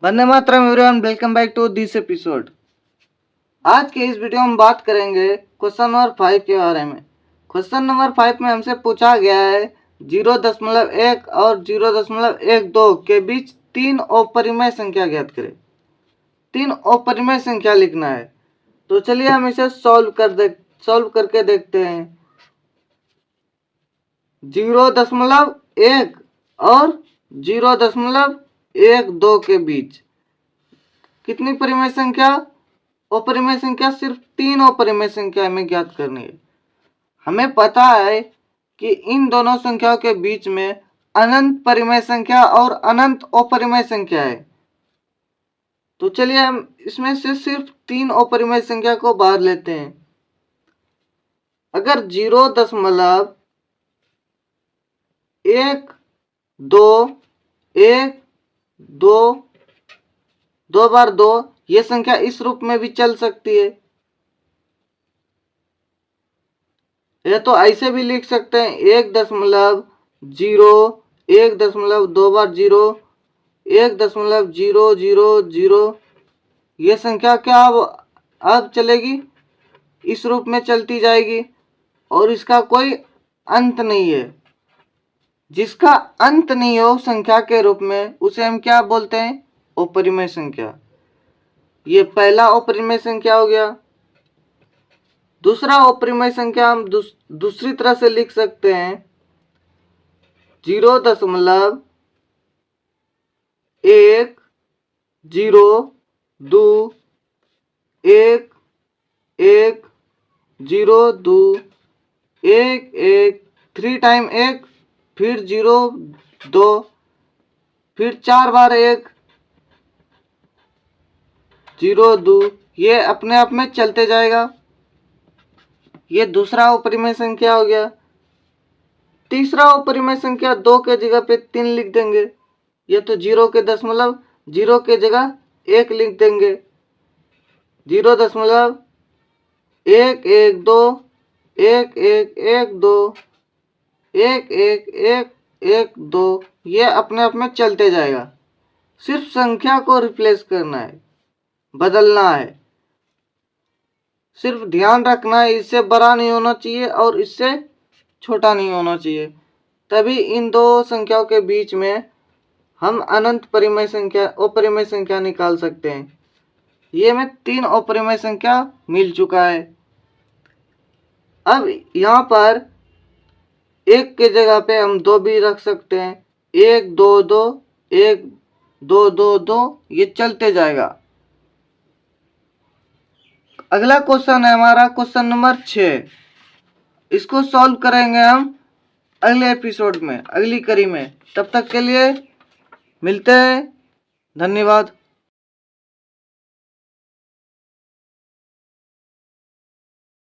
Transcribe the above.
वंदे मातरम everyone, welcome back to this episode. आज के इस वीडियो में बात करेंगे क्वेश्चन नंबर 5 के बारे में। क्वेश्चन नंबर 5 में हमसे पूछा गया है 0.1 और 0.12 के बीच तीन अपरिमेय संख्या ज्ञात करें। तीन अपरिमेय संख्या लिखना है, तो चलिए हम इसे सॉल्व करके देखते हैं। 0.1 और 0.12 के बीच कितनी परिमेय संख्या? अपरिमेय संख्या सिर्फ तीन अपरिमेय संख्या हमें ज्ञात करनी है। हमें पता है कि इन दोनों संख्याओं के बीच में अनंत परिमेय संख्या और अनंत अपरिमेय संख्या है। तो चलिए हम इसमें से सिर्फ तीन अपरिमेय संख्या को बाहर लेते हैं। अगर 0.1 2 1 2 2 बार 2, ये संख्या इस रूप में भी चल सकती है। यह तो ऐसे भी लिख सकते हैं 1.0 1.2 बार 0 1.000। ये संख्या क्या अब चलेगी, इस रूप में चलती जाएगी और इसका कोई अंत नहीं है। जिसका अंत नहीं हो संख्या के रूप में उसे हम क्या बोलते हैं? अपरिमेय संख्या। ये पहला अपरिमेय संख्या हो गया। दूसरा अपरिमेय संख्या हम दूसरी तरह से लिख सकते हैं 0.1 0 2 1 1 0 2 1 1 3 टाइम 1, फिर 0 2, फिर 4 बार 1 0 2। ये अपने आप में चलते जाएगा। ये दूसरा अपरिमेय संख्या हो गया। तीसरा अपरिमेय संख्या 2 के जगह पे 3 लिख देंगे। ये तो 0 के दशमलव 0 के जगह 1 लिख देंगे। 0.1 1 2 1 1 1 2 1 1 1 1 2। ये अपने आप में चलते जाएगा। सिर्फ संख्या को रिप्लेस करना है, बदलना है। सिर्फ ध्यान रखना है इससे बड़ा नहीं होना चाहिए और इससे छोटा नहीं होना चाहिए, तभी इन दो संख्याओं के बीच में हम अनंत परिमेय संख्या अपरिमेय संख्या निकाल सकते हैं। ये में तीन अपरिमेय संख्या मिल चुका है। अब यहाँ पर एक के जगह पे हम 2 भी रख सकते हैं। 1 2 2 1 2 2 2, ये चलते जाएगा। अगला क्वेश्चन है हमारा क्वेश्चन नंबर 6। इसको सॉल्व करेंगे हम अगले एपिसोड में, अगली कड़ी में। तब तक के लिए मिलते हैं। धन्यवाद।